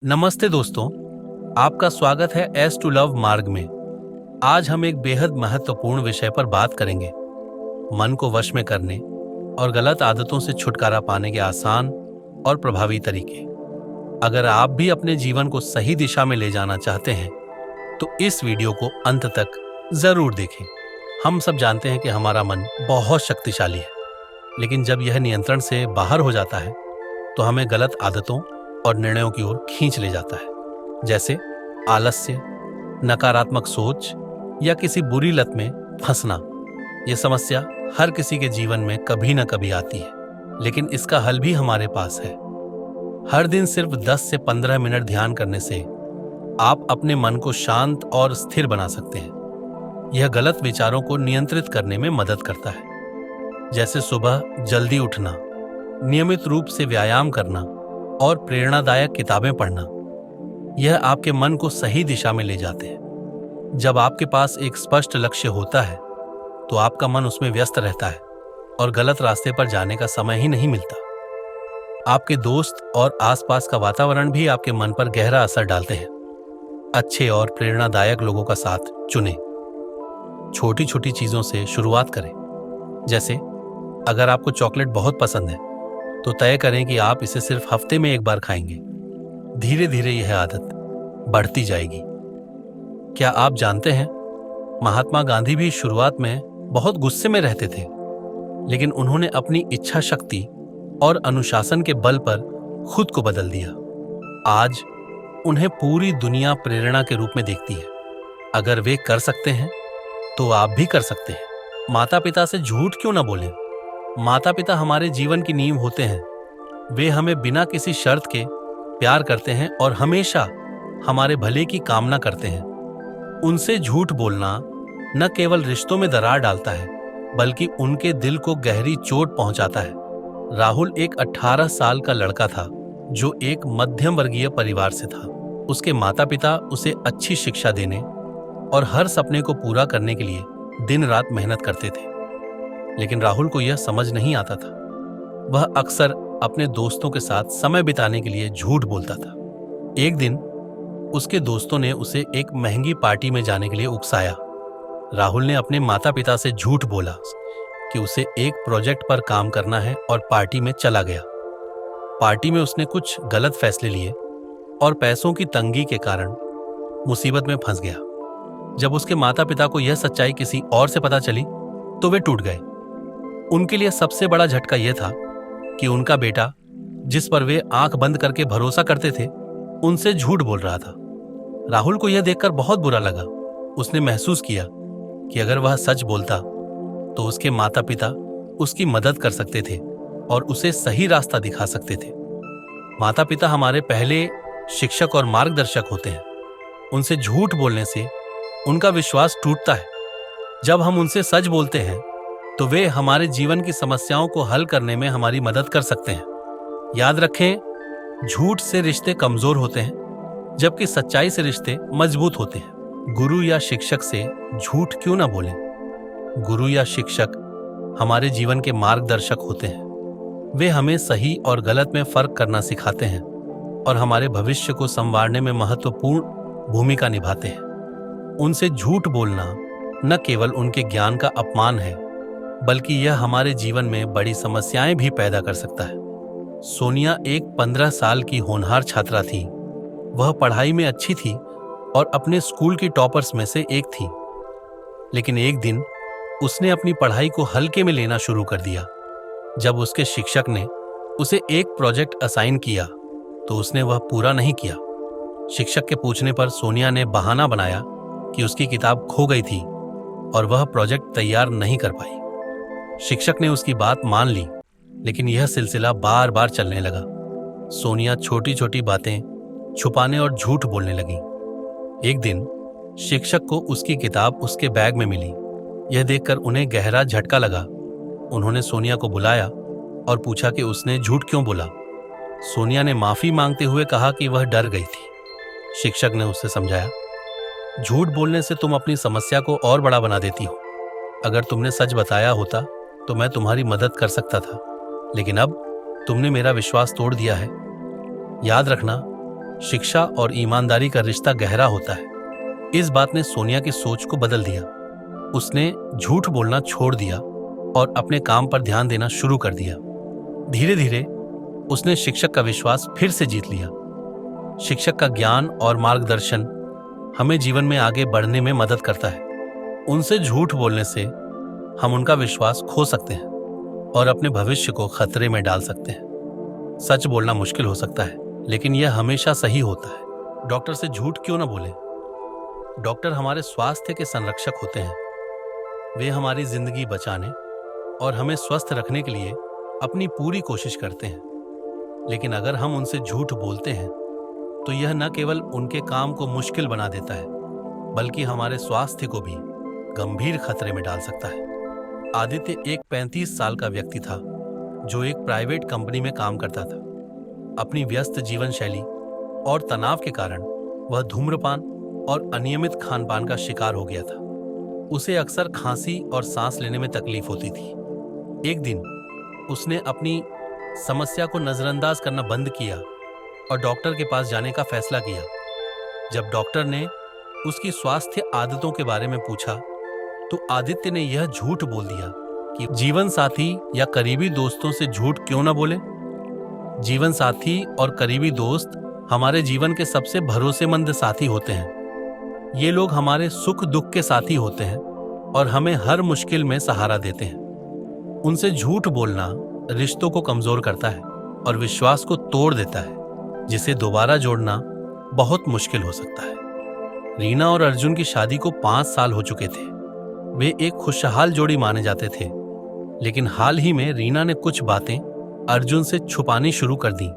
नमस्ते दोस्तों, आपका स्वागत है एस टू लव मार्ग में। आज हम एक बेहद महत्वपूर्ण विषय पर बात करेंगे, मन को वश में करने और गलत आदतों से छुटकारा पाने के आसान और प्रभावी तरीके। अगर आप भी अपने जीवन को सही दिशा में ले जाना चाहते हैं तो इस वीडियो को अंत तक जरूर देखें। हम सब जानते हैं कि हमारा मन बहुत शक्तिशाली है, लेकिन जब यह नियंत्रण से बाहर हो जाता है तो हमें गलत आदतों और निर्णयों की ओर खींच ले जाता है, जैसे आलस्य, नकारात्मक सोच या किसी बुरी लत में फंसना। यह समस्या हर किसी के जीवन में कभी न कभी आती है, लेकिन इसका हल भी हमारे पास है। हर दिन सिर्फ 10 से 15 मिनट ध्यान करने से आप अपने मन को शांत और स्थिर बना सकते हैं। यह गलत विचारों को नियंत्रित करने में मदद करता है, जैसे सुबह जल्दी उठना, नियमित रूप से व्यायाम करना और प्रेरणादायक किताबें पढ़ना। यह आपके मन को सही दिशा में ले जाते हैं। जब आपके पास एक स्पष्ट लक्ष्य होता है तो आपका मन उसमें व्यस्त रहता है और गलत रास्ते पर जाने का समय ही नहीं मिलता। आपके दोस्त और आसपास का वातावरण भी आपके मन पर गहरा असर डालते हैं। अच्छे और प्रेरणादायक लोगों का साथ चुनें। छोटी छोटी चीजों से शुरुआत करें, जैसे अगर आपको चॉकलेट बहुत पसंद है तो तय करें कि आप इसे सिर्फ हफ्ते में एक बार खाएंगे। धीरे धीरे यह आदत बढ़ती जाएगी। क्या आप जानते हैं, महात्मा गांधी भी शुरुआत में बहुत गुस्से में रहते थे, लेकिन उन्होंने अपनी इच्छा शक्ति और अनुशासन के बल पर खुद को बदल दिया। आज उन्हें पूरी दुनिया प्रेरणा के रूप में देखती है। अगर वे कर सकते हैं तो आप भी कर सकते हैं। माता पिता से झूठ क्यों न बोलें? माता पिता हमारे जीवन की नींव होते हैं। वे हमें बिना किसी शर्त के प्यार करते हैं और हमेशा हमारे भले की कामना करते हैं। उनसे झूठ बोलना न केवल रिश्तों में दरार डालता है, बल्कि उनके दिल को गहरी चोट पहुंचाता है। राहुल एक 18 साल का लड़का था जो एक मध्यम वर्गीय परिवार से था। उसके माता पिता उसे अच्छी शिक्षा देने और हर सपने को पूरा करने के लिए दिन रात मेहनत करते थे, लेकिन राहुल को यह समझ नहीं आता था। वह अक्सर अपने दोस्तों के साथ समय बिताने के लिए झूठ बोलता था। एक दिन उसके दोस्तों ने उसे एक महंगी पार्टी में जाने के लिए उकसाया। राहुल ने अपने माता पिता से झूठ बोला कि उसे एक प्रोजेक्ट पर काम करना है और पार्टी में चला गया। पार्टी में उसने कुछ गलत फैसले लिए और पैसों की तंगी के कारण मुसीबत में फंस गया। जब उसके माता पिता को यह सच्चाई किसी और से पता चली तो वे टूट गए। उनके लिए सबसे बड़ा झटका यह था कि उनका बेटा, जिस पर वे आंख बंद करके भरोसा करते थे, उनसे झूठ बोल रहा था। राहुल को यह देखकर बहुत बुरा लगा। उसने महसूस किया कि अगर वह सच बोलता तो उसके माता पिता उसकी मदद कर सकते थे और उसे सही रास्ता दिखा सकते थे। माता पिता हमारे पहले शिक्षक और मार्गदर्शक होते हैं। उनसे झूठ बोलने से उनका विश्वास टूटता है। जब हम उनसे सच बोलते हैं तो वे हमारे जीवन की समस्याओं को हल करने में हमारी मदद कर सकते हैं। याद रखें, झूठ से रिश्ते कमजोर होते हैं, जबकि सच्चाई से रिश्ते मजबूत होते हैं। गुरु या शिक्षक से झूठ क्यों ना बोलें? गुरु या शिक्षक हमारे जीवन के मार्गदर्शक होते हैं। वे हमें सही और गलत में फर्क करना सिखाते हैं और हमारे भविष्य को संवारने में महत्वपूर्ण भूमिका निभाते हैं। उनसे झूठ बोलना न केवल उनके ज्ञान का अपमान है, बल्कि यह हमारे जीवन में बड़ी समस्याएं भी पैदा कर सकता है। सोनिया एक 15 साल की होनहार छात्रा थी। वह पढ़ाई में अच्छी थी और अपने स्कूल की टॉपर्स में से एक थी, लेकिन एक दिन उसने अपनी पढ़ाई को हल्के में लेना शुरू कर दिया। जब उसके शिक्षक ने उसे एक प्रोजेक्ट असाइन किया तो उसने वह पूरा नहीं किया। शिक्षक के पूछने पर सोनिया ने बहाना बनाया कि उसकी किताब खो गई थी और वह प्रोजेक्ट तैयार नहीं कर पाई। शिक्षक ने उसकी बात मान ली, लेकिन यह सिलसिला बार बार चलने लगा। सोनिया छोटी छोटी बातें छुपाने और झूठ बोलने लगी। एक दिन शिक्षक को उसकी किताब उसके बैग में मिली। यह देखकर उन्हें गहरा झटका लगा। उन्होंने सोनिया को बुलाया और पूछा कि उसने झूठ क्यों बोला। सोनिया ने माफी मांगते हुए कहा कि वह डर गई थी। शिक्षक ने उसे समझाया, झूठ बोलने से तुम अपनी समस्या को और बड़ा बना देती हो। अगर तुमने सच बताया होता तो मैं तुम्हारी मदद कर सकता था, लेकिन अब तुमने मेरा विश्वास तोड़ दिया है। याद रखना, शिक्षा और ईमानदारी का रिश्ता गहरा होता है। इस बात ने सोनिया की सोच को बदल दिया। उसने झूठ बोलना छोड़ दिया और अपने काम पर ध्यान देना शुरू कर दिया। धीरे धीरे उसने शिक्षक का विश्वास फिर से जीत लिया। शिक्षक का ज्ञान और मार्गदर्शन हमें जीवन में आगे बढ़ने में मदद करता है। उनसे झूठ बोलने से हम उनका विश्वास खो सकते हैं और अपने भविष्य को खतरे में डाल सकते हैं। सच बोलना मुश्किल हो सकता है, लेकिन यह हमेशा सही होता है। डॉक्टर से झूठ क्यों न बोलें? डॉक्टर हमारे स्वास्थ्य के संरक्षक होते हैं। वे हमारी जिंदगी बचाने और हमें स्वस्थ रखने के लिए अपनी पूरी कोशिश करते हैं। लेकिन अगर हम उनसे झूठ बोलते हैं तो यह न केवल उनके काम को मुश्किल बना देता है, बल्कि हमारे स्वास्थ्य को भी गंभीर खतरे में डाल सकता है। आदित्य एक 35 साल का व्यक्ति था जो एक प्राइवेट कंपनी में काम करता था। अपनी व्यस्त जीवन शैली और तनाव के कारण वह धूम्रपान और अनियमित खानपान का शिकार हो गया था। उसे अक्सर खांसी और सांस लेने में तकलीफ होती थी। एक दिन उसने अपनी समस्या को नजरअंदाज करना बंद किया और डॉक्टर के पास जाने का फैसला किया। जब डॉक्टर ने उसकी स्वास्थ्य आदतों के बारे में पूछा तो आदित्य ने यह झूठ बोल दिया कि जीवन साथी या करीबी दोस्तों से झूठ क्यों न बोले। जीवन साथी और करीबी दोस्त हमारे जीवन के सबसे भरोसेमंद साथी होते हैं। ये लोग हमारे सुख दुख के साथी होते हैं और हमें हर मुश्किल में सहारा देते हैं। उनसे झूठ बोलना रिश्तों को कमजोर करता है और विश्वास को तोड़ देता है, जिसे दोबारा जोड़ना बहुत मुश्किल हो सकता है। रीना और अर्जुन की शादी को 5 साल हो चुके थे। वे एक खुशहाल जोड़ी माने जाते थे, लेकिन हाल ही में रीना ने कुछ बातें अर्जुन से छुपानी शुरू कर दी।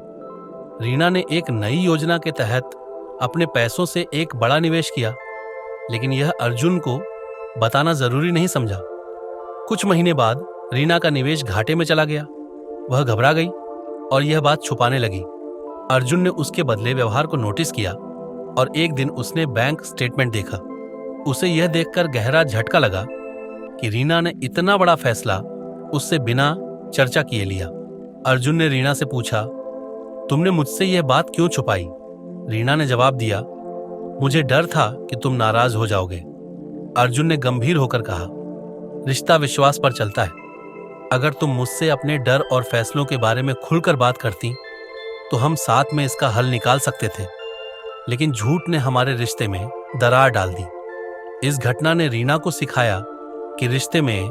रीना ने एक नई योजना के तहत अपने पैसों से एक बड़ा निवेश किया, लेकिन यह अर्जुन को बताना जरूरी नहीं समझा। कुछ महीने बाद रीना का निवेश घाटे में चला गया। वह घबरा गई और यह बात छुपाने लगी। अर्जुन ने उसके बदले व्यवहार को नोटिस किया और एक दिन उसने बैंक स्टेटमेंट देखा। उसे यह देखकर गहरा झटका लगा कि रीना ने इतना बड़ा फैसला उससे बिना चर्चा किए लिया। अर्जुन ने रीना से पूछा, तुमने मुझसे यह बात क्यों छुपाई? रीना ने जवाब दिया, मुझे डर था कि तुम नाराज हो जाओगे। अर्जुन ने गंभीर होकर कहा, रिश्ता विश्वास पर चलता है। अगर तुम मुझसे अपने डर और फैसलों के बारे में खुलकर बात करती तो हम साथ में इसका हल निकाल सकते थे, लेकिन झूठ ने हमारे रिश्ते में दरार डाल दी। इस घटना ने रीना को सिखाया कि रिश्ते में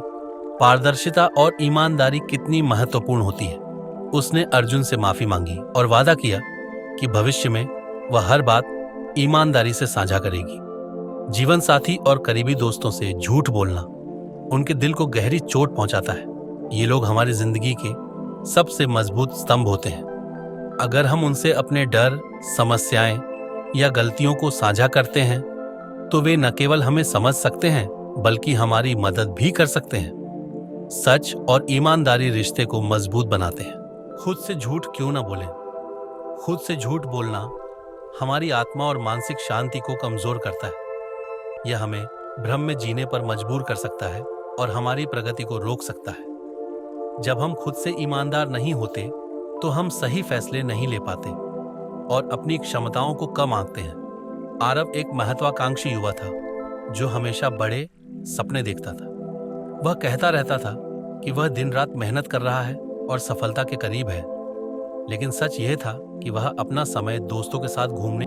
पारदर्शिता और ईमानदारी कितनी महत्वपूर्ण होती है। उसने अर्जुन से माफी मांगी और वादा किया कि भविष्य में वह हर बात ईमानदारी से साझा करेगी। जीवन साथी और करीबी दोस्तों से झूठ बोलना उनके दिल को गहरी चोट पहुंचाता है। ये लोग हमारी जिंदगी के सबसे मजबूत स्तंभ होते हैं। अगर हम उनसे अपने डर, समस्याएं या गलतियों को साझा करते हैं तो वे न केवल हमें समझ सकते हैं बल्कि हमारी मदद भी कर सकते हैं। सच और ईमानदारी रिश्ते को मजबूत बनाते हैं। खुद से झूठ क्यों न बोलें? खुद से झूठ बोलना हमारी आत्मा और मानसिक शांति को कमजोर करता है। यह हमें भ्रम में जीने पर मजबूर कर सकता है और हमारी प्रगति को रोक सकता है। जब हम खुद से ईमानदार नहीं होते तो हम सही फैसले नहीं ले पाते और अपनी क्षमताओं को कम आंकते हैं। आरव एक महत्वाकांक्षी युवा था जो हमेशा बड़े सपने देखता था। वह कहता रहता था कि वह दिन रात मेहनत कर रहा है और सफलता के करीब है, लेकिन सच यह था कि वह अपना समय दोस्तों के साथ घूमने